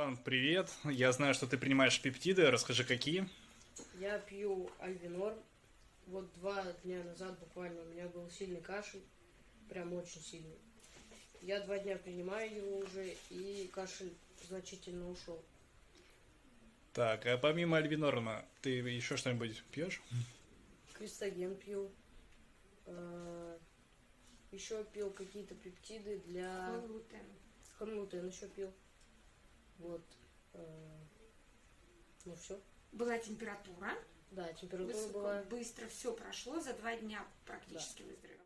Иван, привет. Я знаю, что ты принимаешь пептиды. Расскажи, какие? Я пью Альвинор. Вот 2 дня назад буквально у меня был сильный кашель, прям очень сильный. Я 2 дня принимаю его уже, и кашель значительно ушел. Так, а помимо альвинорма, ты еще что-нибудь пьешь? Кристоген пью. Еще пил какие-то пептиды для... Глутен. Хамнутен еще пил. Вот. Ну все. Была температура, Да, температура была. быстро все прошло, за 2 дня практически выздоровел.